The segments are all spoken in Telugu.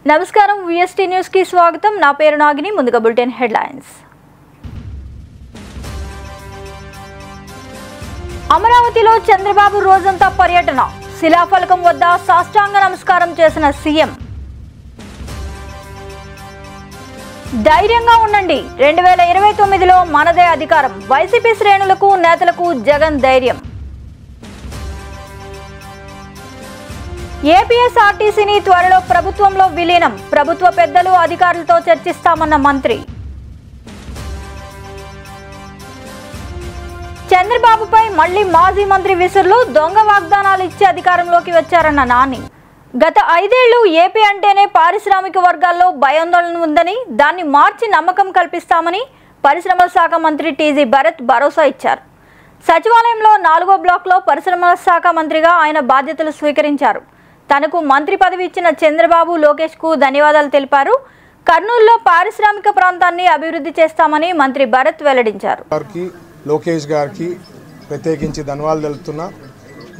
నమస్కారం విఎస్టీ న్యూస్ కి స్వాగతం. నా పేరు నాగిని. ముందుగా బులెటిన్ హెడ్లైన్స్. అమరావతిలో చంద్రబాబు రోజంతా పర్యటన. శిలాఫలకం వద్ద సాష్టాంగ నమస్కారం చేసిన సీఎం. ధైర్యంగా ఉండండి, 2029లో మనదే అధికారం. వైసీపీ శ్రేణులకు నేతలకు జగన్ ధైర్యం. ఏపీఎస్ఆర్టీసీని త్వరలో ప్రభుత్వంలో విలీనం. ప్రభుత్వ పెద్దలు అధికారులతో చర్చిస్తామన్న మంత్రి. చంద్రబాబుపై మళ్లీ మాజీ మంత్రి విసురులు. దొంగ వాగ్దానాలు ఇచ్చి అధికారంలోకి వచ్చారన్న నాని. గత 5 ఏళ్లు ఏపీ అంటేనే పారిశ్రామిక వర్గాల్లో భయాందోళన ఉందని, దాన్ని మార్చి నమ్మకం కల్పిస్తామని పరిశ్రమల శాఖ మంత్రి టీజీ భరత్ భరోసా ఇచ్చారు. సచివాలయంలో 4వ బ్లాక్లో పరిశ్రమల శాఖ మంత్రిగా ఆయన బాధ్యతలు స్వీకరించారు. తనకు మంత్రి పదవి ఇచ్చిన చంద్రబాబు, లోకేష్ కు ధన్యవాదాలు తెలిపారు. కర్నూలులో పారిశ్రామిక ప్రాంతాన్ని అభివృద్ధి చేస్తామని మంత్రి భరత్ వెల్లడించారు. లోకేష్ గారికి ప్రత్యేకించి ధన్యవాదాలు తెలుపుతున్నా.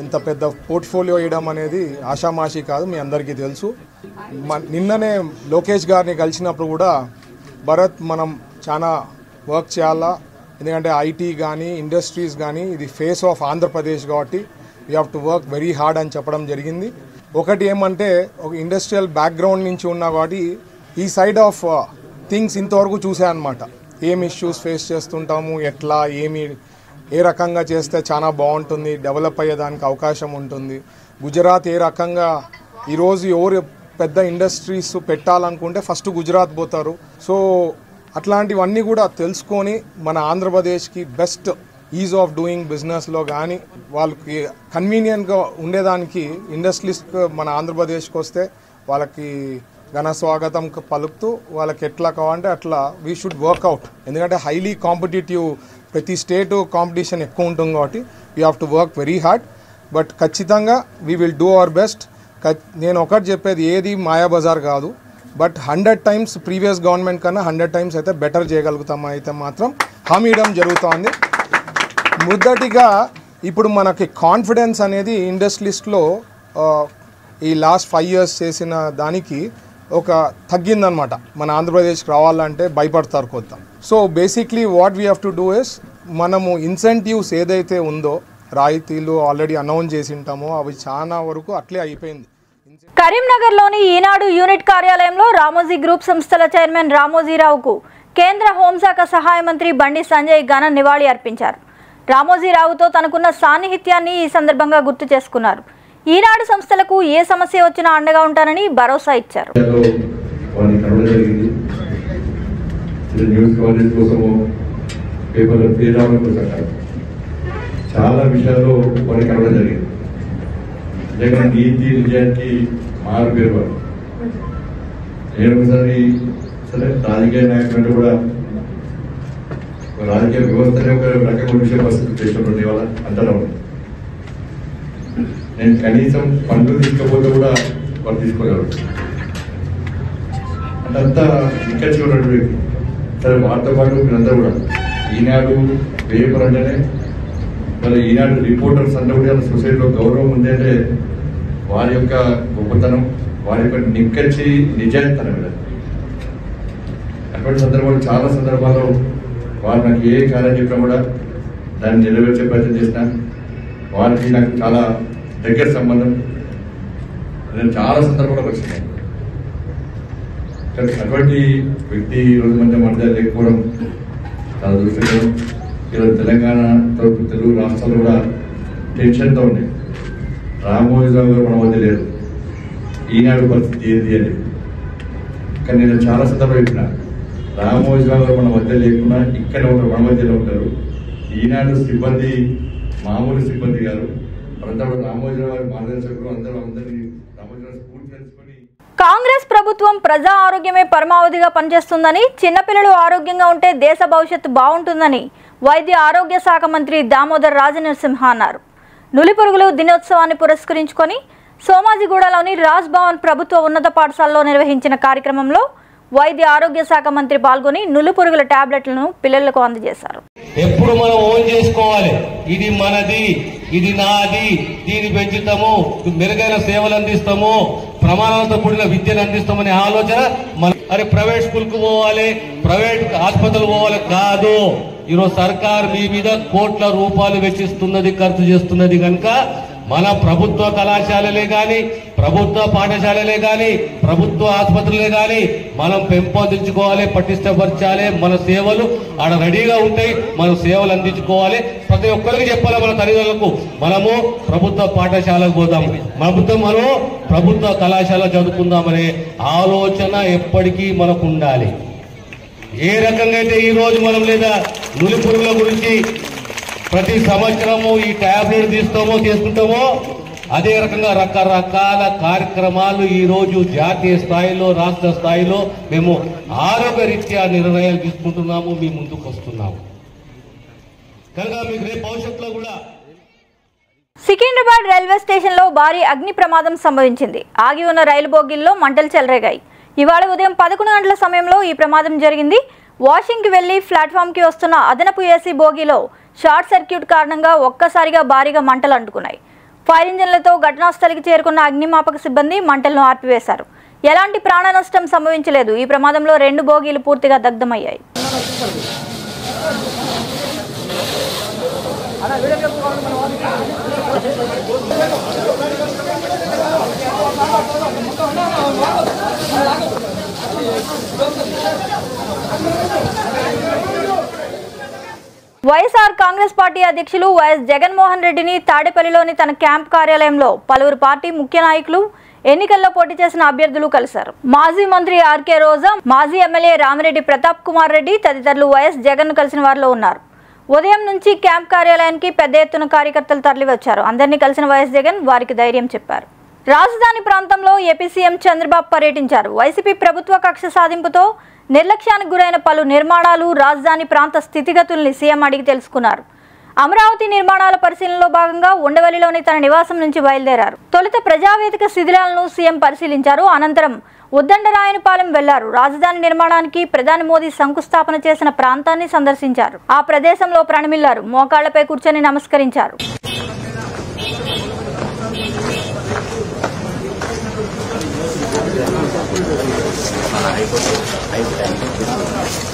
ఇంత పెద్ద పోర్ట్ఫోలియో ఇవ్వడం అనేది ఆషామాషి కాదు, మీ అందరికీ తెలుసు. నిన్ననే లోకేష్ గారిని కలిసినప్పుడు కూడా భరత్ మనం చాలా వర్క్ చేయాలా, ఎందుకంటే ఐటీ కానీ ఇండస్ట్రీస్ కానీ ఇది ఫేస్ ఆఫ్ ఆంధ్రప్రదేశ్ కాబట్టి we have to work very hard అని చెప్పడం జరిగింది. ఒకటి ఏమంటే ఒక ఇండస్ట్రియల్ బ్యాక్గ్రౌండ్ నుంచి ఉన్నా కాబట్టి ఈ సైడ్ ఆఫ్ థింగ్స్ ఇంతవరకు చూసాయన్నమాట. ఏం ఇష్యూస్ ఫేస్ చేస్తుంటాము, ఎట్లా ఏ రకంగా చేస్తే చాలా బాగుంటుంది, డెవలప్ అయ్యేదానికి అవకాశం ఉంటుంది. గుజరాత్ ఏ రకంగా ఈరోజు ఎవరు పెద్ద ఇండస్ట్రీస్ పెట్టాలనుకుంటే ఫస్ట్ గుజరాత్ పోతారు. సో అట్లాంటివన్నీ కూడా తెలుసుకొని మన ఆంధ్రప్రదేశ్కి బెస్ట్ ఈజ్ ఆఫ్ డూయింగ్ బిజినెస్లో కానీ వాళ్ళకి కన్వీనియంట్గా ఉండేదానికి ఇండస్ట్రీస్ మన ఆంధ్రప్రదేశ్కి వస్తే వాళ్ళకి ఘన స్వాగతం పలుకుతూ వాళ్ళకి ఎట్లా కావాలంటే అట్లా వీ షుడ్ వర్క్అవుట్. ఎందుకంటే హైలీ కాంపిటేటివ్, ప్రతి స్టేటు కాంపిటీషన్ ఎక్కువ ఉంటుంది కాబట్టి we have to work very hard. But ఖచ్చితంగా we will do our best. నేను ఒకటి చెప్పేది, ఏది మాయాబజార్ కాదు. బట్ 100 times ప్రీవియస్ గవర్నమెంట్ కన్నా 100 times అయితే బెటర్ చేయగలుగుతాం అయితే మాత్రం హామీ ఇవ్వడం జరుగుతోంది. మొదటిగా ఇప్పుడు మనకి కాన్ఫిడెన్స్ అనేది ఇండస్ట్రీస్లో ఈ లాస్ట్ 5 years చేసిన దానికి ఒక తగ్గిందనమాట. మన ఆంధ్రప్రదేశ్కి రావాలంటే భయపడతారు కొత్త. So basically what we have to do is, మనము ఇన్సెంటివ్స్ ఏదైతే ఉందో రాయితీలు ఆల్రెడీ అనౌన్స్ చేసి ఉంటామో అవి చాలా వరకు అట్లే అయిపోయింది. కరీంనగర్లోని ఈనాడు యూనిట్ కార్యాలయంలో రామోజీ గ్రూప్ సంస్థల చైర్మన్ రామోజీరావుకు కేంద్ర హోంశాఖ సహాయ మంత్రి బండి సంజయ్ ఘన నివాళి అర్పించారు. రామోజీరావుతో తనకున్న సాన్నిహిత్యాన్ని ఈ సందర్భంగా గుర్తు చేసుకున్నారు. ఈనాడు సంస్థలకు ఏ సమస్య వచ్చినా అండగా ఉంటానని భరోసా ఇచ్చారు. చాలా విషయాల్లో కొన్ని కలవడం జరిగింది. జగన్ నీతి నిజానికి మారు పేరు. నేను ఒకసారి సరే రాజకీయ నాయకులు కూడా రాజకీయ వ్యవస్థనే ఒక రకంగా విషయ పరిస్థితి చేసినప్పుడు ఇవాళ అంతలో నేను కనీసం పండ్లు తీసుకపోతే కూడా వాళ్ళు తీసుకోగలరు అంతా ఇక్కడ ఉన్నటువంటి వ్యక్తి. సరే వాటితో పాటు మీరందరూ కూడా ఈనాడు పేపర్ అంటేనే మరి ఈనాడు రిపోర్టర్స్ అంటే కూడా సొసైటీలో గౌరవం ఉంది అంటే వారి యొక్క గొప్పతనం, వారి యొక్క నిక్కచ్చి నిజాయితనం. అటువంటి సందర్భాలు చాలా సందర్భాల్లో వారు నాకు ఏ కార్యం చెప్పినా కూడా దాన్ని నెరవేర్చే ప్రయత్నం చేసిన వారికి నాకు చాలా దగ్గర సంబంధం. నేను చాలా సందర్భాలు వచ్చినాయి. అటువంటి వ్యక్తి ఈరోజు మధ్య లేకపోవడం చాలా దృష్టికరం. ఈరోజు తెలంగాణ తెలుగు రాష్ట్రాలు కూడా టెన్షన్తో ఉన్నాయి. రామోజీరావు గారు మన మధ్య లేరు, ఈనాడు పరిస్థితి ఏంటి అని. కానీ నేను చాలా సందర్భం చెప్పిన రామోజీరావు గారు మన మధ్య లేకుండా ఇక్కడ ఉంటారు, మన మధ్యలో ఉంటారు. ఈనాడు సిబ్బంది మామూలు సిబ్బంది గారు, రామోజీరావు గారి మార్గదర్శకులు అందరినీ రామోజీరావు స్ఫూర్తి తెలుసుకొని. కాంగ్రెస్ ప్రభుత్వం ప్రజా ఆరోగ్యమే పరమావధిగా పనిచేస్తుందని, చిన్నపిల్లలు ఆరోగ్యంగా ఉంటే దేశ భవిష్యత్తు బాగుంటుందని వైద్య ఆరోగ్య శాఖ మంత్రి దామోదర్ రాజనరసింహ అన్నారు. నులిపురుగులు దినోత్సవాన్ని పురస్కరించుకొని సోమాజిగూడలోని రాజ్ భవన్ ప్రభుత్వ ఉన్నత పాఠశాలలో నిర్వహించిన కార్యక్రమంలో వైద్య ఆరోగ్య శాఖ మంత్రి పాల్గొని నులిపురుగుల టాబ్లెట్లను పిల్లలకు అందజేశారు. ఎప్పుడు మనం ఓన్ చేసుకోవాలి, ఇది మనది, ఇది నాది, దీన్ని పెంచుతాము, మెరుగైన సేవలు అందిస్తాము, ప్రమాణాలతో కూడిన విద్యను అందిస్తామనే ఆలోచన అరే ప్రైవేట్ స్కూల్ కు పోవాలి, ప్రైవేట్ ఆసుపత్రులు పోవాలి కాదు. ఈరోజు సర్కార్ మీ మీద కోట్ల రూపాయలు వెచ్చిస్తున్నది, ఖర్చు చేస్తున్నది కనుక మన ప్రభుత్వ కళాశాలలే గాని, ప్రభుత్వ పాఠశాలలే గాని, ప్రభుత్వ ఆసుపత్రులే గాని మనం పెంపొందించుకోవాలి, పటిష్టపరచాలి. మన సేవలు ఆడ రెడీగా ఉంటాయి, మనం సేవలు అందించుకోవాలి. ప్రతి ఒక్కరికి చెప్పాలి మన తల్లిదండ్రులకు, మనము ప్రభుత్వ పాఠశాలకు పోదాము, మనం ప్రభుత్వ కళాశాల చదువుకుందామనే ఆలోచన ఎప్పటికీ మనకు ఉండాలి. ఏ రకంగా అయితే ఈ రోజు మనం లేదా నులి పురుగుల గురించి ప్రతి సంవత్సరము ఈ టాబ్లెట్ తీసుకుంటామో అదే రకంగా రకరకాల కార్యక్రమాలు ఈ రోజు జాతీయ స్థాయిలో, రాష్ట్ర స్థాయిలో మేము ఆరోగ్యరీత్యా నిర్ణయాలు తీసుకుంటున్నాము, మీ ముందుకు వస్తున్నాము. కనుక మీకు రేపు భవిష్యత్తులో కూడా. సికింద్రాబాద్ రైల్వే స్టేషన్లో భారీ అగ్ని ప్రమాదం సంభవించింది. ఆగి ఉన్న రైలు బోగీల్లో మంటలు చెలరేగాయి. ఇవాళ ఉదయం 11 గంటల సమయంలో ఈ ప్రమాదం జరిగింది. వాషింగ్కి వెళ్లి ప్లాట్ఫామ్కి వస్తున్న అదనపు ఏసీ బోగీలో షార్ట్ సర్క్యూట్ కారణంగా ఒక్కసారిగా భారీగా మంటలు అంటుకున్నాయి. ఫైర్ ఇంజన్లతో ఘటనా స్థలికి చేరుకున్న అగ్నిమాపక సిబ్బంది మంటలను ఆర్పివేశారు. ఎలాంటి ప్రాణ నష్టం సంభవించలేదు. ఈ ప్రమాదంలో 2 బోగీలు పూర్తిగా దగ్ధమయ్యాయి. వైఎస్ఆర్ కాంగ్రెస్ పార్టీ అధ్యక్షులు వైఎస్ జగన్మోహన్ రెడ్డిని తాడేపల్లిలోని తన క్యాంప్ కార్యాలయంలో పలువురు పార్టీ ముఖ్య నాయకులు, ఎన్నికల్లో పోటీ చేసిన అభ్యర్థులు కలిశారు. మాజీ మంత్రి ఆర్కే రోజా, మాజీ ఎమ్మెల్యే రామిరెడ్డి ప్రతాప్ కుమార్ రెడ్డి తదితరులు వైఎస్ జగన్ కలిసిన వారిలో ఉన్నారు. ఉదయం నుంచి క్యాంప్ కార్యాలయానికి పెద్ద ఎత్తున కార్యకర్తలు తరలివచ్చారు. అందరినీ కలిసిన వైఎస్ జగన్ వారికి ధైర్యం చెప్పారు. రాజధాని ప్రాంతంలో ఏపీ సీఎం చంద్రబాబు పర్యటించారు. వైసీపీ ప్రభుత్వ కక్ష సాధింపుతో నిర్లక్ష్యానికి గురైన పలు నిర్మాణాలు, రాజధాని ప్రాంత స్థితిగతుల్ని సీఎం అడిగి తెలుసుకున్నారు. అమరావతి నిర్మాణాల పరిశీలనలో భాగంగా ఉండవల్లిలోని తన నివాసం నుంచి బయలుదేరారు. తొలుత ప్రజావేదిక శిథిలాలను సీఎం పరిశీలించారు. అనంతరం ఉద్దండరాయనపాలెం వెళ్లారు. రాజధాని నిర్మాణానికి ప్రధాని మోదీ శంకుస్థాపన చేసిన ప్రాంతాన్ని సందర్శించారు. ఆ ప్రదేశంలో ప్రణమిల్లారు. మోకాళ్లపై కూర్చొని నమస్కరించారు.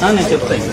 నేను చెప్తాను.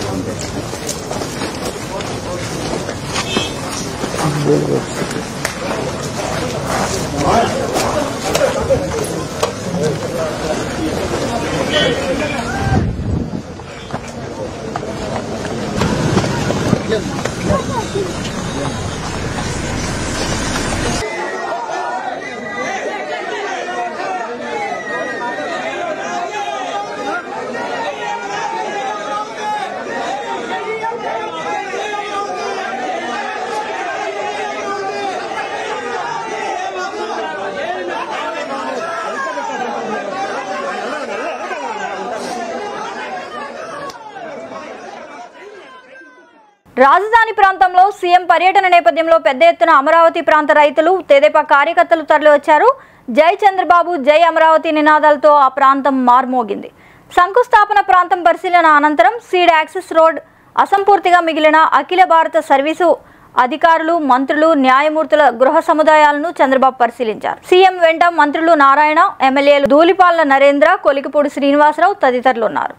రాజధాని ప్రాంతంలో సీఎం పర్యటన నేపథ్యంలో పెద్ద ఎత్తున అమరావతి ప్రాంత రైతులు, తెదేపా కార్యకర్తలు తరలివచ్చారు. జై చంద్రబాబు, జై అమరావతి నినాదాలతో ఆ ప్రాంతం మార్మోగింది. శంకుస్థాపన ప్రాంతం పరిశీలన అనంతరం సీడ్ యాక్సెస్ రోడ్, అసంపూర్తిగా మిగిలిన అఖిల భారత సర్వీసు అధికారులు, మంత్రులు, న్యాయమూర్తుల గృహ సముదాయాలను చంద్రబాబు పరిశీలించారు. సీఎం వెంట మంత్రులు నారాయణ, ఎమ్మెల్యేలు ధూళిపాళ్ల నరేంద్ర, కొలికిపూడి శ్రీనివాసరావు తదితరులు ఉన్నారు.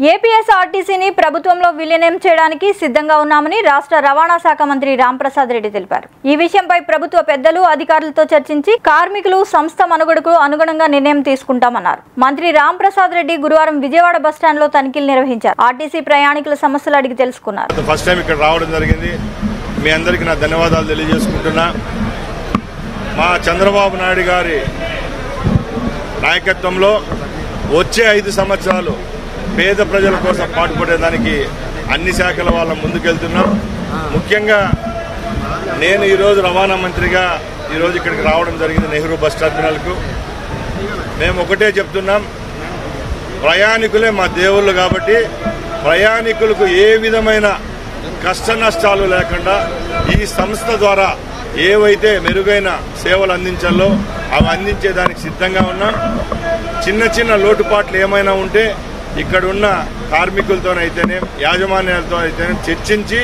ఏపీఎస్ఆర్టీసీని ప్రభుత్వంలో విలీనం చేయడానికి సిద్ధంగా ఉన్నామని రాష్ట్ర రవాణా శాఖ మంత్రి రాంప్రసాద్ రెడ్డి తెలిపారు. ఈ విషయంపై ప్రభుత్వ పెద్దలు, అధికారులతో చర్చించి కార్మికులు, సంస్థ మనుగడకు అనుగుణంగా నిర్ణయం తీసుకుంటామన్నారు. మంత్రి రాంప్రసాద్ రెడ్డి గురువారం విజయవాడ బస్టాండ్లో తనిఖీలు నిర్వహించారు. ఆర్టీసీ ప్రయాణికుల సమస్యలు అడిగి తెలుసుకున్నారు. ఫస్ట్ టైం ఇక్కడ రావడం జరిగింది. మీ అందరికీ నా ధన్యవాదాలు తెలియజేసుకుంటున్నా. మా చంద్రబాబు నాయుడు గారి నాయకత్వంలో వచ్చే 5 సంవత్సరాలు పేద ప్రజల కోసం పాటుపడేదానికి అన్ని శాఖల వాళ్ళ ముందుకెళ్తున్నాం. ముఖ్యంగా నేను ఈరోజు రవాణా మంత్రిగా ఈరోజు ఇక్కడికి రావడం జరిగింది, నెహ్రూ బస్ టర్మినల్కు. మేము ఒకటే చెప్తున్నాం, ప్రయాణికులే మా దేవుళ్ళు కాబట్టి ప్రయాణికులకు ఏ విధమైన కష్ట నష్టాలు లేకుండా ఈ సంస్థ ద్వారా ఏవైతే మెరుగైన సేవలు అందించాలో అవి అందించేదానికి సిద్ధంగా ఉన్నాం. చిన్న చిన్న లోటుపాట్లు ఏమైనా ఉంటే ఇక్కడ ఉన్న కార్మికులతోనైతేనే, యాజమాన్యాలతో అయితేనే చర్చించి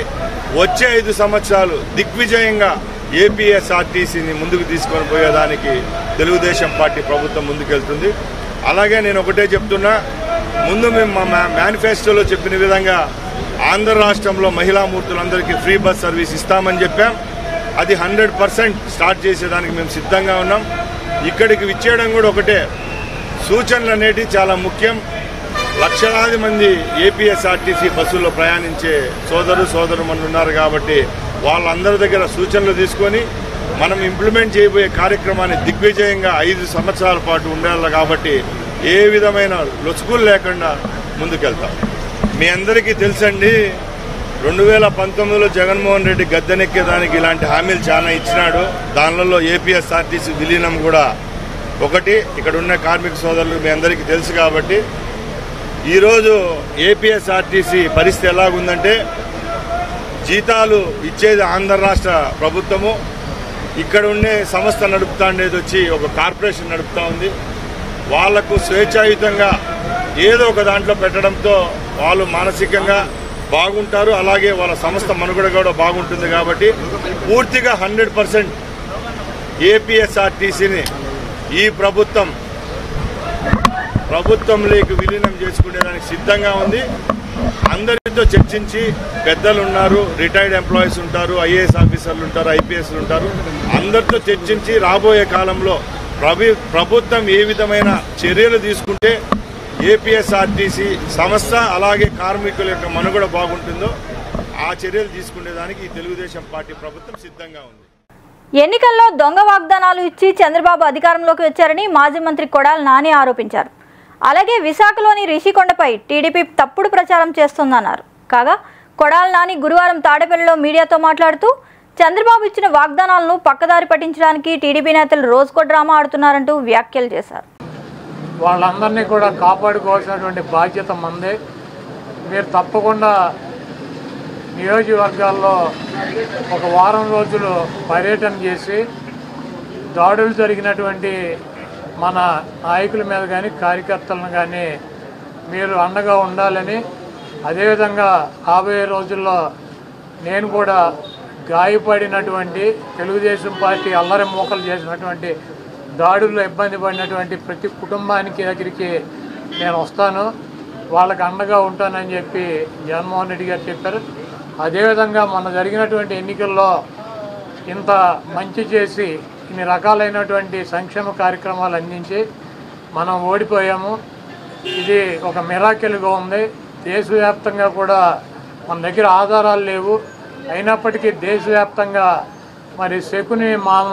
వచ్చే 5 సంవత్సరాలు దిగ్విజయంగా ఏపీఎస్ఆర్టీసీని ముందుకు తీసుకొని పోయేదానికి తెలుగుదేశం పార్టీ ప్రభుత్వం ముందుకెళ్తుంది. అలాగే నేను ఒకటే చెప్తున్నా, ముందు మేము మా మేనిఫెస్టోలో చెప్పిన విధంగా ఆంధ్ర రాష్ట్రంలో మహిళామూర్తులందరికీ ఫ్రీ బస్ సర్వీస్ ఇస్తామని చెప్పాం. అది 100% స్టార్ట్ చేసేదానికి మేము సిద్ధంగా ఉన్నాం. ఇక్కడికి విచ్చేయడం కూడా ఒకటే, సూచనలు అనేటివి చాలా ముఖ్యం. లక్షలాది మంది ఏపీఎస్ఆర్టీసీ బస్సుల్లో ప్రయాణించే సోదరుమణులు ఉన్నారు కాబట్టి వాళ్ళందరి దగ్గర సూచనలు తీసుకొని మనం ఇంప్లిమెంట్ చేయబోయే కార్యక్రమాన్ని దిగ్విజయంగా 5 సంవత్సరాల పాటు ఉండాలి. కాబట్టి ఏ విధమైన లొసుగులు లేకుండా ముందుకెళ్తాం. మీ అందరికీ తెలుసండి, 2019లో జగన్మోహన్ రెడ్డి గద్దెనెక్కేదానికి ఇలాంటి హామీలు చాలా ఇచ్చినాడు. దానిలో ఏపీఎస్ఆర్టీసీ విలీనం కూడా ఒకటి. ఇక్కడ ఉన్న కార్మిక సోదరులు మీ అందరికీ తెలుసు కాబట్టి ఈరోజు ఏపీఎస్ఆర్టీసీ పరిస్థితి ఎలాగుందంటే, జీతాలు ఇచ్చేది ఆంధ్ర రాష్ట్ర ప్రభుత్వము, ఇక్కడ ఉండే సంస్థ నడుపుతా ఉండేది వచ్చి ఒక కార్పొరేషన్ నడుపుతా ఉంది. వాళ్లకు స్వేచ్ఛాయుతంగా ఏదో ఒక దాంట్లో పెట్టడంతో వాళ్ళు మానసికంగా బాగుంటారు, అలాగే వాళ్ళ సంస్థ మనుగడ కూడా బాగుంటుంది. కాబట్టి పూర్తిగా 100% ఏపీఎస్ఆర్టీసీని ఈ ప్రభుత్వంలోకి విలీనం చేసుకునేదానికి సిద్ధంగా ఉంది. అందరితో చర్చించి, పెద్దలు ఉన్నారు, రిటైర్డ్ ఎంప్లాయీస్ ఉంటారు, ఐఏఎస్ ఆఫీసర్లు ఉంటారు, ఐపీఎస్లు ఉంటారు, అందరితో చర్చించి రాబోయే కాలంలో ప్రభుత్వం ఏ విధమైన చర్యలు తీసుకుంటే ఏపీఎస్ఆర్టీసీ సంస్థ అలాగే కార్మికుల యొక్క మనుగడ బాగుంటుందో ఆ చర్యలు తీసుకునేదానికి ఈ తెలుగుదేశం పార్టీ ప్రభుత్వం సిద్ధంగా ఉంది. ఎన్నికల్లో దొంగ వాగ్దానాలు ఇచ్చి చంద్రబాబు అధికారంలోకి వచ్చారని మాజీ మంత్రి కొడాలి నాని ఆరోపించారు. అలాగే విశాఖలోని రిషికొండపై టీడీపీ తప్పుడు ప్రచారం చేస్తుందన్నారు. కాగా కొడాలి నాని గురువారం తాడేపల్లిలో మీడియాతో మాట్లాడుతూ చంద్రబాబు ఇచ్చిన వాగ్దానాలను పక్కదారి పట్టించడానికి టీడీపీ నేతలు రోజుకో డ్రామా ఆడుతున్నారంటూ వ్యాఖ్యలు చేశారు. వాళ్ళందరినీ కూడా కాపాడుకోవాల్సినటువంటి బాధ్యత మందే. మీరు తప్పకుండా నియోజకవర్గాల్లో ఒక వారం రోజులు పర్యటన చేసి దాడులు జరిగినటువంటి మన నాయకుల మీద కానీ కార్యకర్తలను కానీ మీరు అండగా ఉండాలని, అదేవిధంగా రాబోయే రోజుల్లో నేను కూడా గాయపడినటువంటి తెలుగుదేశం పార్టీ అల్లరి మోకలు చేసినటువంటి దాడుల్లో ఇబ్బంది పడినటువంటి ప్రతి కుటుంబానికి దగ్గరికి నేను వస్తాను, వాళ్ళకి అండగా ఉంటానని చెప్పి జగన్మోహన్ రెడ్డి గారు చెప్పారు. అదేవిధంగా మొన్న జరిగినటువంటి ఎన్నికల్లో ఇంత మంచి చేసి ఇన్ని రకాలైనటువంటి సంక్షేమ కార్యక్రమాలు అందించి మనం ఓడిపోయాము. ఇది ఒక మిరాకిల్గా ఉంది. దేశవ్యాప్తంగా కూడా మన దగ్గర ఆధారాలు లేవు, అయినప్పటికీ దేశవ్యాప్తంగా మరి శకుని మామ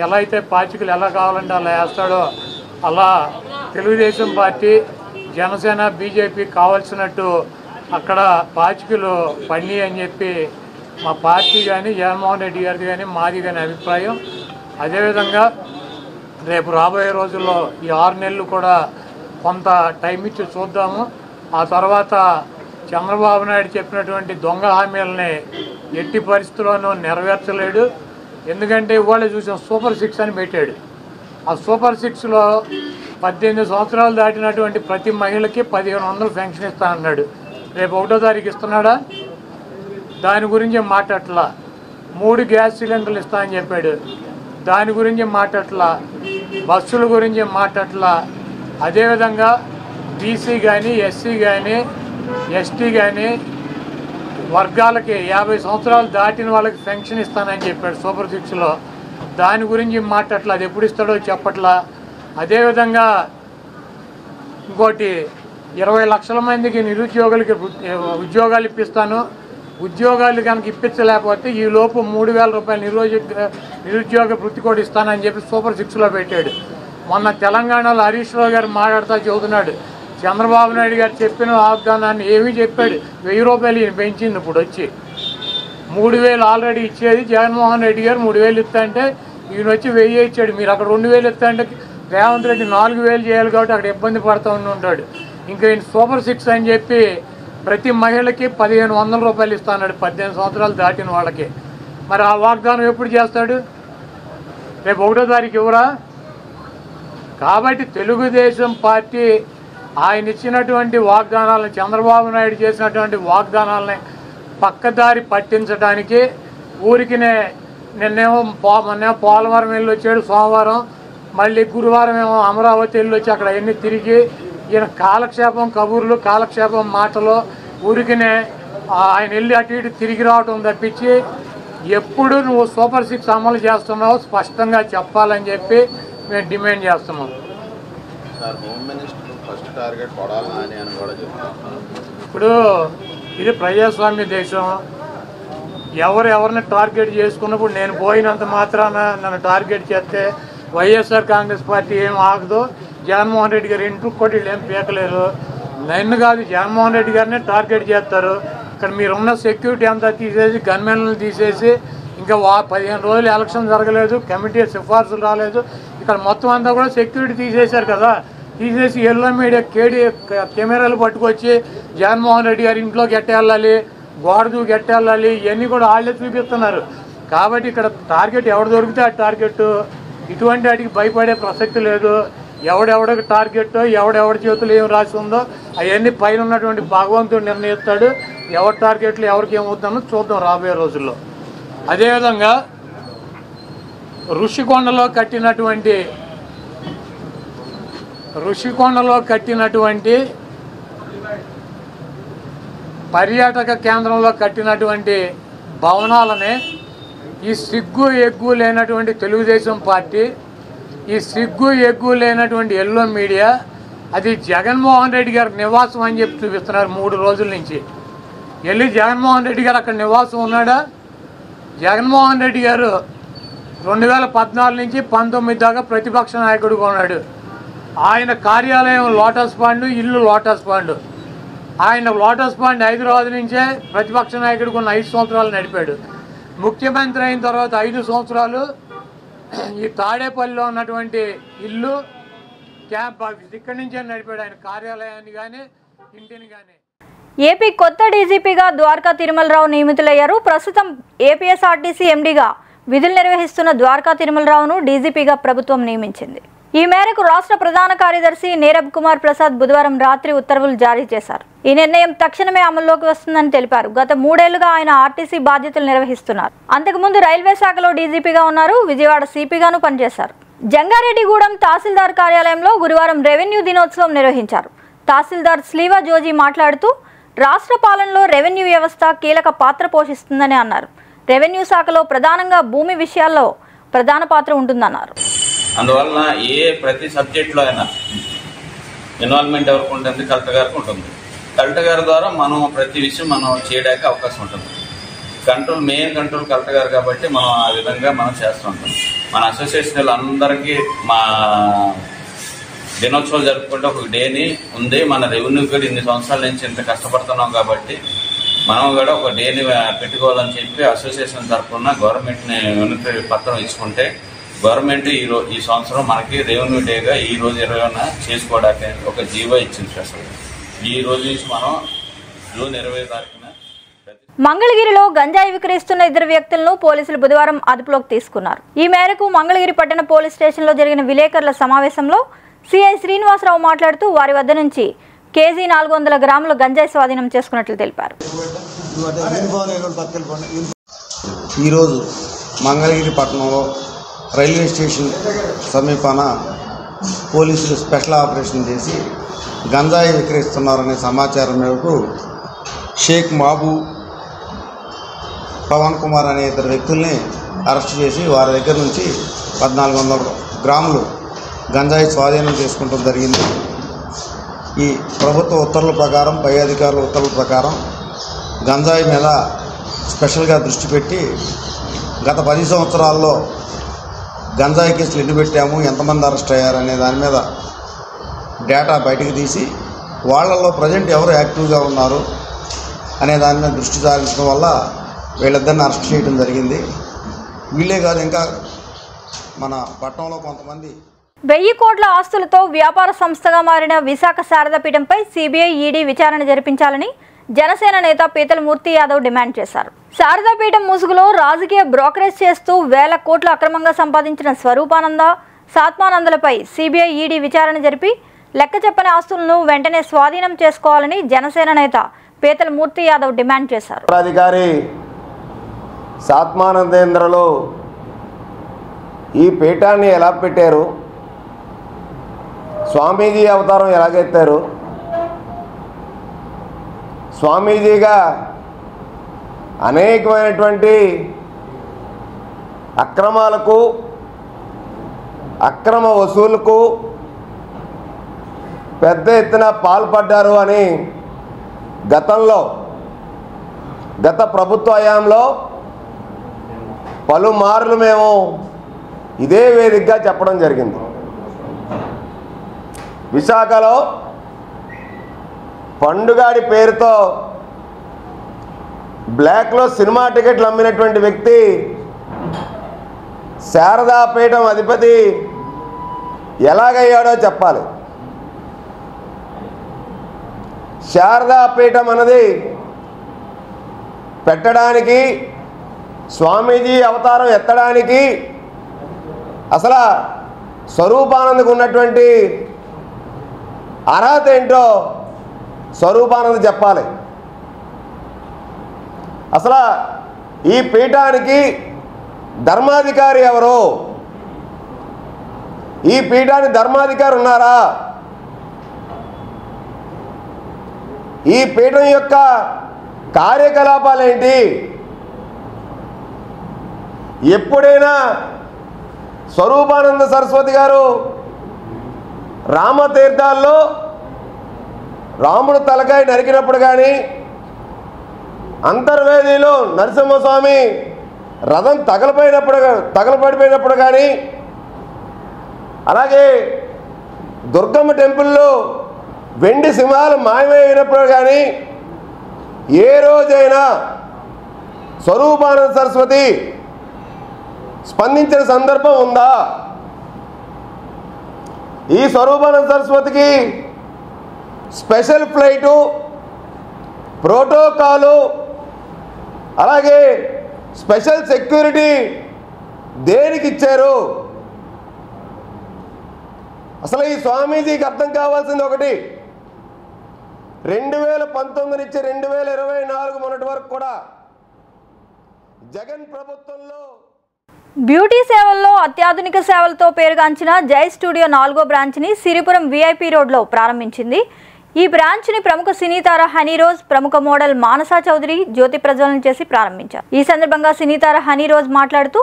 ఎలా అయితే పాచికలు ఎలా కావాలంటే అలా వేస్తాడో అలా తెలుగుదేశం పార్టీ, జనసేన, బీజేపీ కావాల్సినట్టు అక్కడ పాచికలు పండి అని చెప్పి మా పార్టీ కానీ జగన్మోహన్ రెడ్డి గారిది కానీ మాది కానీ అభిప్రాయం. అదేవిధంగా రేపు రాబోయే రోజుల్లో ఈ 6 నెలలు కూడా కొంత టైం ఇచ్చి చూద్దాము. ఆ తర్వాత చంద్రబాబు నాయుడు చెప్పినటువంటి దొంగ హామీలని ఎట్టి పరిస్థితుల్లోనూ నెరవేర్చలేడు. ఎందుకంటే ఇవాళ చూసిన సూపర్ 6 అని పెట్టాడు. ఆ సూపర్ 6లో 18 సంవత్సరాలు దాటినటువంటి ప్రతి మహిళకి 1500 పెన్షన్ ఇస్తా అన్నాడు. రేపు 1వ తారీఖు ఇస్తున్నాడా? దాని గురించి మాట్లాడట్లా. 3 గ్యాస్ సిలిండర్లు ఇస్తా అని చెప్పాడు, దాని గురించి మాట్లాడట్లా. బస్సుల గురించి మాట్లాడట్లా. అదేవిధంగా బీసీ కానీ, ఎస్సీ కానీ, ఎస్టీ కానీ వర్గాలకి 50 సంవత్సరాలు దాటిన వాళ్ళకి పెన్షన్ ఇస్తానని చెప్పాడు సూపర్ 6లో, దాని గురించి మాట్లాడట్లా. అది ఎప్పుడు ఇస్తాడో చెప్పట్లా. అదేవిధంగా ఇంకోటి 20 లక్షల మందికి నిరుద్యోగులకి ఉద్యోగాలు ఇప్పిస్తాను, ఉద్యోగాలు కనుక ఇప్పించలేకపోతే ఈ లోపు 3000 రూపాయలు నిరుద్యోగ వృత్తి కూడా ఇస్తానని చెప్పి సూపర్ 6లో పెట్టాడు. మొన్న తెలంగాణలో హరీష్ రావు గారు మాట్లాడుతూ చెబుతున్నాడు, చంద్రబాబు నాయుడు గారు చెప్పిన వాగ్దానాన్ని ఏమీ చెప్పాడు. 1000 రూపాయలు ఈయన పెంచింది. ఇప్పుడు వచ్చి 3000 ఆల్రెడీ ఇచ్చేది జగన్మోహన్ రెడ్డి గారు 3000 ఇస్తా అంటే ఈయన వచ్చి 1000 ఇచ్చాడు. మీరు అక్కడ 2000 ఇస్తా అంటే రేవంత్ రెడ్డి 4000 చేయాలి కాబట్టి అక్కడ ఇబ్బంది పడుతూ ఉంటాడు. ఇంకా ఈయన సూపర్ 6 అని చెప్పి ప్రతి మహిళకి 1500 రూపాయలు ఇస్తాడు 18 సంవత్సరాలు దాటిన వాళ్ళకి. మరి ఆ వాగ్దానం ఎప్పుడు చేస్తాడు? రేపు 1వ తారీఖు ఎవరా? కాబట్టి తెలుగుదేశం పార్టీ ఆయన ఇచ్చినటువంటి వాగ్దానాలను, చంద్రబాబు నాయుడు చేసినటువంటి వాగ్దానాలని పక్కదారి పట్టించడానికి ఊరికినే నిన్నేమో మొన్నేమో పోలవరం వెళ్ళి వచ్చాడు సోమవారం, మళ్ళీ గురువారం ఏమో అమరావతి వెళ్ళి వచ్చి అక్కడ అవన్నీ తిరిగి ఈయన కాలక్షేపం కబుర్లు, కాలక్షేపం మాటలు, ఊరికినే ఆయన వెళ్ళి అటు ఇటు తిరిగి రావటం తప్పించి ఎప్పుడు నువ్వు సూపర్ 6 అమలు చేస్తున్నావు స్పష్టంగా చెప్పాలని చెప్పి మేము డిమాండ్ చేస్తున్నాం. Sir home minister first target Kodali Nani అని కూడా చెప్తాం. ఇప్పుడు ఇది ప్రజాస్వామ్య దేశం. ఎవరిని టార్గెట్ చేసుకున్నప్పుడు నేను పోయినంత మాత్రాన నన్ను టార్గెట్ చేస్తే వైఎస్ఆర్ కాంగ్రెస్ పార్టీ ఏం ఆగదు. జగన్మోహన్ రెడ్డి గారు ఇంటికి కూడా వీళ్ళు ఏం పీకలేరు. నన్ను కాదు జగన్మోహన్ రెడ్డి గారినే టార్గెట్ చేస్తారు. ఇక్కడ మీరున్న సెక్యూరిటీ అంతా తీసేసి గన్మెన్లను తీసేసి ఇంకా 15 రోజులు ఎలక్షన్ జరగలేదు, కమిటీ సిఫార్సులు రాలేదు, ఇక్కడ మొత్తం అంతా కూడా సెక్యూరిటీ తీసేశారు కదా. తీసేసి ఎల్లో మీడియా కెమెరాలు పట్టుకొచ్చి జగన్మోహన్ రెడ్డి గారి ఇంట్లోకి ఎట్టేళ్ళాలి, గోడదు గెట్టెళ్ళాలి, ఇవన్నీ కూడా వాళ్ళే చూపిస్తున్నారు. కాబట్టి ఇక్కడ టార్గెట్ ఎవరు దొరికితే ఆ టార్గెట్, ఇటువంటి వాటికి భయపడే ప్రసక్తి లేదు. ఎవడెవడికి టార్గెట్, ఎవడెవడి చేతులు ఏం రాసి ఉందో అవన్నీ పైన ఉన్నటువంటి భగవంతుడు నిర్ణయిస్తాడు. ఎవరి టార్గెట్లు ఎవరికి ఏమవుతుందో చూద్దాం రాబోయే రోజుల్లో. అదేవిధంగా ఋషికొండలో కట్టినటువంటి పర్యాటక కేంద్రంలో కట్టినటువంటి భవనాలనే ఈ సిగ్గు ఎగ్గు లేనటువంటి తెలుగుదేశం పార్టీ, ఈ సిగ్గు ఎగ్గు లేనటువంటి ఎల్లో మీడియా అది జగన్మోహన్ రెడ్డి గారి నివాసం అని చెప్పి చూపిస్తున్నారు 3 రోజుల నుంచి. వెళ్ళి జగన్మోహన్ రెడ్డి గారు అక్కడ నివాసం ఉన్నాడా? జగన్మోహన్ రెడ్డి గారు 2014 నుంచి 19 దాకా ప్రతిపక్ష నాయకుడిగా ఉన్నాడు. ఆయన కార్యాలయం లోటస్ పాండ్, ఇల్లు లోటస్ పాండ్. ఆయన లోటస్ పాండ్ హైదరాబాద్ నుంచే ప్రతిపక్ష నాయకుడికి ఉన్న 5 సంవత్సరాలు నడిపాడు. ముఖ్యమంత్రి అయిన తర్వాత 5 సంవత్సరాలు ఈ తాడేపల్లిలో ఉన్నటువంటి ఇల్లు క్యాంప్ ఆఫీస్ ఇక్కడి నుంచే నడిపాడు ఆయన కార్యాలయాన్ని కానీ ఇంటిని కానీ. ఏపీ కొత్త డీజీపీగా ద్వారకా తిరుమలరావు నియమితులయ్యారు. ప్రస్తుతం ఏపీఎస్ఆర్టీసీ ఎండీగా విధులు నిర్వహిస్తున్న ద్వారకా తిరుమలరావును డీజీపీగా ప్రభుత్వం నియమించింది. ఈ మేరకు రాష్ట్ర ప్రధాన కార్యదర్శి నీరబ్ కుమార్ ప్రసాద్ బుధవారం రాత్రి ఉత్తర్వులు జారీ చేశారు. ఈ నిర్ణయం తక్షణమే అమల్లోకి వస్తుందని తెలిపారు. గత 3 ఏళ్లుగా ఆయన ఆర్టీసీ బాధ్యతలు నిర్వహిస్తున్నారు. అంతకుముందు రైల్వే శాఖలో డీజీపీగా ఉన్నారు. విజయవాడ సిపిగాను పనిచేశారు. జంగారెడ్డిగూడెం తహసీల్దార్ కార్యాలయంలో గురువారం రెవెన్యూ దినోత్సవం నిర్వహించారు. తహసీల్దార్ స్లీవా జోజీ మాట్లాడుతూ రాష్ట్ర పాలనలో రెవెన్యూ వ్యవస్థ కీలక పాత్ర పోషిస్తుందని అన్నారు. రెవెన్యూ శాఖలో ప్రధానంగా భూమి విషయాల్లో ప్రధాన పాత్ర ఉంటుందన్నారు. అందువలన ప్రతి సబ్జెక్టులో అయినా ఇన్వాల్వ్మెంట్ ఎవరికి ఉంటుంది? కలెక్టర్ గారికి ఉంటుంది. కలెక్టర్ గారి ద్వారా మనం ప్రతి విషయం మనం చేయడానికి అవకాశం ఉంటుంది. మెయిన్ కంట్రోల్ కలెక్టర్ గారు కాబట్టి మనం ఆ విధంగా మనం చేస్తూ ఉంటాం. మన అసోసియేషన్ అందరికీ మా దినోత్సవాలు జరుపుకుంటే ఒక డేని ఉంది. మన రెవెన్యూ కూడా ఇన్ని సంవత్సరాల నుంచి ఇంత కష్టపడుతున్నాం కాబట్టి మనం కూడా ఒక డేని పెట్టుకోవాలని చెప్పి అసోసియేషన్ తరఫున గవర్నమెంట్ని వినతి పత్రం ఇచ్చుకుంటే గవర్నమెంట్ ఈ సంవత్సరం మనకి రెవెన్యూ డేగా ఈ రోజు 20న చేసుకోవడానికి ఒక జీవో ఇచ్చింది. అసలు ఈ రోజు నుంచి మనం జూన్ 20 తారీఖున మంగళగిరిలో గంజాయి విక్రయిస్తున్న 2 వ్యక్తులను పోలీసులు బుధవారం అదుపులోకి తీసుకున్నారు. ఈ మేరకు మంగళగిరి పట్టణ పోలీస్ స్టేషన్లో జరిగిన విలేకరుల సమావేశంలో సిఐ శ్రీనివాసరావు మాట్లాడుతూ వారి వద్ద నుంచి కేజీ 400 గ్రాముల గంజాయి స్వాధీనం చేసుకున్నట్లు తెలిపారు. ఈరోజు మంగళగిరి పట్టణంలో రైల్వే స్టేషన్ సమీపాన పోలీసులు స్పెషల్ ఆపరేషన్ చేసి గంజాయి విక్రయిస్తున్నారనే సమాచారం మేరకు షేక్ మాబు, పవన్ కుమార్ అనే 2 వ్యక్తుల్ని అరెస్ట్ చేసి వారి దగ్గర నుంచి 1400 గ్రాములు గంజాయి స్వాధీనం చేసుకుంటూ జరిగింది. ఈ ప్రభుత్వ ఉత్తర్వుల ప్రకారం, పై అధికారుల ఉత్తర్వుల ప్రకారం గంజాయి మీద స్పెషల్గా దృష్టి పెట్టి గత 10 సంవత్సరాల్లో గంజాయి కేసులు ఎన్ని పెట్టాము, ఎంతమంది అరెస్ట్ అయ్యారనే దాని మీద డేటా బయటకు తీసి వాళ్ళల్లో ప్రజెంట్ ఎవరు యాక్టివ్గా ఉన్నారు అనే దాని మీద దృష్టి సారించడం వల్ల వీళ్ళిద్దరిని అరెస్ట్ చేయడం జరిగింది. వీళ్ళే కాదు, ఇంకా మన పట్టణంలో కొంతమంది 1000 కోట్ల ఆస్తులతో వ్యాపార సంస్థగా మారిన విశాఖ శారదాపీఠంపై సిబిఐ, ఈడీ విచారణ జరిపించాలని జనసేన నేత పీతల మూర్తి యాదవ్ డిమాండ్ చేశారు. శారదాపీఠం ముసుగులో రాజకీయ బ్రోకరేజ్ చేస్తూ 1000 కోట్లు అక్రమంగా సంపాదించిన స్వరూపానంద, సాత్మానందలపై సిబిఐ, ఈడీ విచారణ జరిపి లెక్క చెప్పని ఆస్తులను వెంటనే స్వాధీనం చేసుకోవాలని జనసేన నేత పీతల మూర్తి యాదవ్ డిమాండ్ చేశారు. అధికారి సాత్మానందేంద్రలో ఈ పీఠాన్ని ఎలా పెట్టారు, స్వామీజీ అవతారం ఎలాగెత్తారు, స్వామీజీగా అనేకమైనటువంటి అక్రమాలకు అక్రమ వసూలుకు పెద్ద ఎత్తున పాల్పడ్డారు అని గత ప్రభుత్వ హయాంలో పలుమార్లు మేము ఇదే వేదికగా చెప్పడం జరిగింది. విశాఖలో పండుగాడి పేరుతో బ్లాక్లో సినిమా టికెట్లు అమ్మినటువంటి వ్యక్తి శారదాపీఠం అధిపతి ఎలాగయ్యాడో చెప్పాలి. శారదాపీఠం అన్నది పెట్టడానికి, స్వామీజీ అవతారం ఎత్తడానికి అసలు స్వరూపానందకు ఉన్నటువంటి అర్హత ఏంటో స్వరూపానంద చెప్పాలి. అసలు ఈ పీఠానికి ధర్మాధికారి ఎవరు? ఈ పీఠానికి ధర్మాధికారి ఉన్నారా? ఈ పీఠం యొక్క కార్యకలాపాలు ఏంటి? ఎప్పుడైనా స్వరూపానంద సరస్వతి గారు రామతీర్థాల్లో రాముడు తలకాయ నరికినప్పుడు కానీ, అంతర్వేదిలో నరసింహస్వామి రథం తగలపడిపోయినప్పుడు కానీ, అలాగే దుర్గమ్మ టెంపుల్లో వెండి సింహాలు మాయమైనప్పుడు కానీ ఏ రోజైనా స్వరూపానంద సరస్వతి స్పందించిన సందర్భం ఉందా? ఈ స్వరూపానంద సరస్వతికి స్పెషల్ ఫ్లైటు, ప్రోటోకాలు, అలాగే స్పెషల్ సెక్యూరిటీ దేనికి ఇచ్చారు? అసలు ఈ స్వామీజీకి అర్థం కావాల్సింది ఒకటి, 2019 నుంచి 2024 మొన్నటి వరకు కూడా జగన్ ప్రభుత్వంలో బ్యూటీ సేవల్లో అత్యాధునిక సేవలతో పేరుగాంచిన జై స్టూడియో 4వ బ్రాంచ్ని సిరిపురం విఐపి రోడ్లో ప్రారంభించింది. ఈ బ్రాంచ్ని ప్రముఖ సినీతార హనీరోజ్, ప్రముఖ మోడల్ మానసా చౌదరి జ్యోతి ప్రజ్వలన చేసి ప్రారంభించారు. ఈ సందర్భంగా సినీతార హనీరోజ్ మాట్లాడుతూ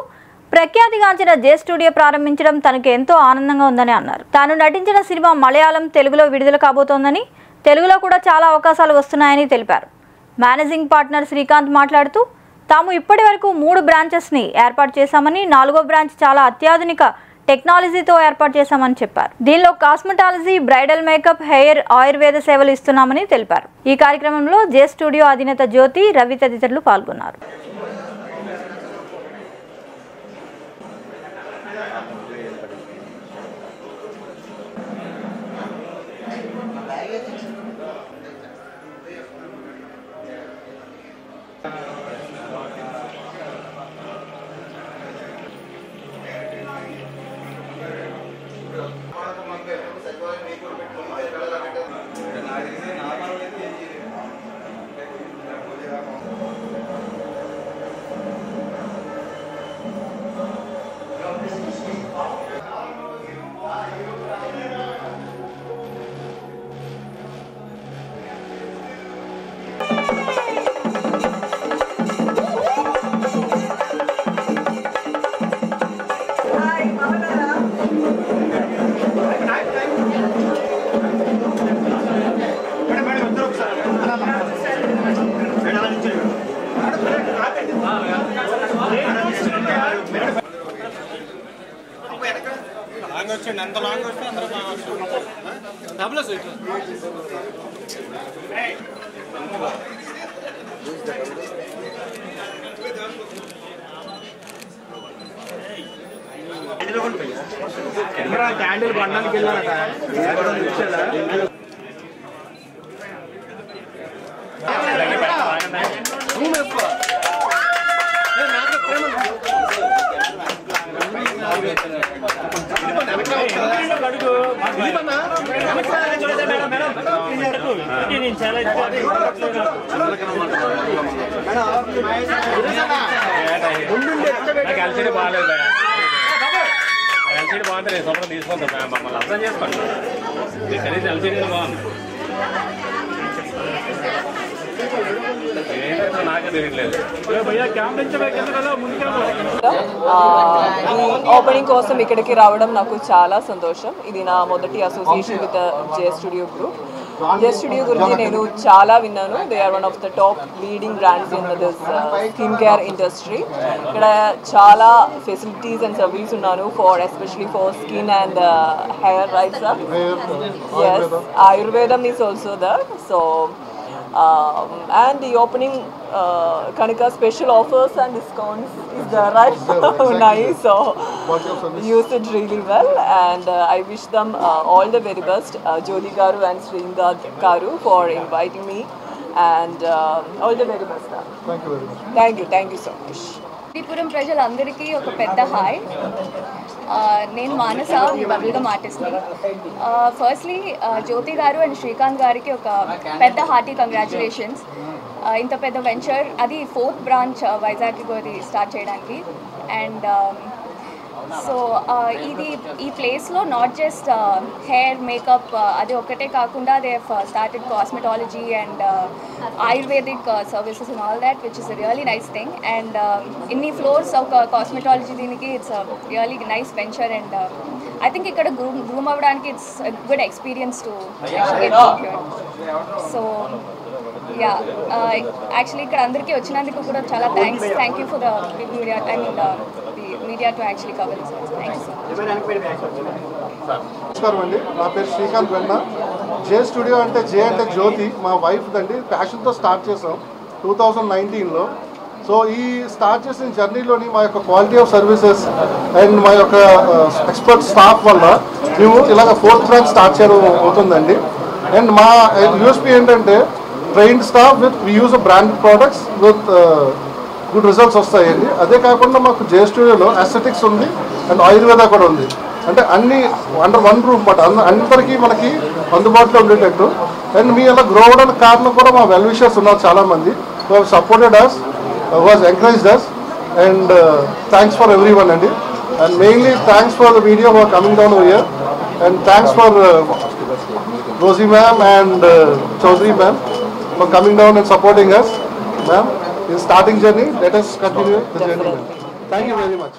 ప్రఖ్యాతిగాంచిన జే స్టూడియో ప్రారంభించడం తనకు ఎంతో ఆనందంగా ఉందని అన్నారు. తాను నటించిన సినిమా మలయాళం, తెలుగులో విడుదల కాబోతోందని, తెలుగులో కూడా చాలా అవకాశాలు వస్తున్నాయని తెలిపారు. మేనేజింగ్ పార్ట్నర్ శ్రీకాంత్ మాట్లాడుతూ తాము ఇప్పటి వరకు 3 బ్రాంచెస్ని ఏర్పాటు చేశామని, 4వ బ్రాంచ్ చాలా అత్యాధునిక టెక్నాలజీతో ఏర్పాటు చేశామని చెప్పారు. దీనిలో cosmetology, bridal makeup, hair, Ayurveda సేవలు ఇస్తున్నామని తెలిపారు. ఈ కార్యక్రమంలో జే స్టూడియో అధినేత జ్యోతి, రవి తదితరులు పాల్గొన్నారు. క్యాండిల్ బండానికి వెళ్ళారట. బాగాలేదు ఎల్సీడీ బాగుంటే నేను సొంతం తీసుకుంటాను మమ్మల్ని అర్థం చేసుకోండి కనీసం ఎల్సీడీ బాగుంది నాకే తెలియట్లేదు ఈ ఓపెనింగ్ కోసం ఇక్కడికి రావడం నాకు చాలా సంతోషం. ఇది నా మొదటి association with J studio group. J studio గురించి నేను చాలా విన్నాను. They are one of the top leading brands in this skin care industry. ఇక్కడ చాలా ఫెసిలిటీస్ అండ్ సర్వీస్ ఉన్నాను for especially for skin and hair rights. Yes, ఆయుర్వేదం is also there. So and the opening Kanika special offers and discounts is there, right? Nice. So use it really well, and I wish them all the very best, Jyoti Garu and Sringa Garu, for inviting me, and all the very best. Thank you very much. Thank you so much. Sripuram ప్రజలందరికీ ఒక పెద్ద హాయ్. నేను మానస, మీ బబుల్గమ్ ఆర్టిస్ట్ని. ఫస్ట్లీ జ్యోతి గారు అండ్ శ్రీకాంత్ గారికి ఒక పెద్ద హార్టీ కంగ్రాచులేషన్స్. ఇంత పెద్ద వెంచర్, అది 4th బ్రాంచ్ వైజాగ్కి కోరి స్టార్ట్ చేయడానికి. అండ్ సో ఇది ఈ ప్లేస్లో నాట్ జస్ట్ హెయిర్ మేకప్ అది ఒకటే కాకుండా they started cosmetology and ayurvedic services and all that, which is a really nice thing. And ఇన్ని ఫ్లోర్స్ ఒక కాస్మెటాలజీ దీనికి it's really nice venture. And I think ఇక్కడ గ్రూమ్ అవ్వడానికి it's good experience to so yeah actually ఇక్కడ అందరికీ వచ్చినందుకు కూడా చాలా thank you for the media, I mean media to actually cover this. Thank you so much. నమస్కారం అండి, నా పేరు శ్రీకాంత్ వెన్న. జే స్టూడియో అంటే జే అంటే జ్యోతి, మా వైఫ్ దండి. ప్యాషన్తో స్టార్ట్ చేసాం 2019లో. సో ఈ స్టార్ట్ చేసిన జర్నీలోని మా యొక్క క్వాలిటీ ఆఫ్ సర్వీసెస్ అండ్ మా యొక్క ఎక్స్పర్ట్ స్టాఫ్ వల్ల మేము ఇలాగ 4th బ్రాంచ్ స్టార్ట్ చేయడం అవుతుందండి. అండ్ మా యూఎస్పీ ఏంటంటే trained staff with we use branded products with good results వస్తాయండి. అదే కాకుండా మాకు జే స్టూడియోలో అస్థెటిక్స్ ఉంది అండ్ ఆయుర్వేద కూడా ఉంది. అంటే అన్ని అండర్ వన్ రూమ్ బట్ అందరికీ మనకి అందుబాటులో ఉండేటట్టు. అండ్ మీ అలా గ్రో అవడానికి కారణం కూడా మా వెల్ విషర్స్ ఉన్నారు చాలామంది. Who have supported us, who has encouraged us, and thanks for everyone అండి. And mainly thanks for the media for coming down over here. And thanks for Rosie ma'am and Chaudhary ma'am for coming down and supporting us. Ma'am, in starting journey, let us continue the journey. Thank you very much.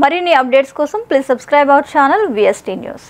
మరిన్ని అప్డేట్స్ కోసం please subscribe our channel VST news.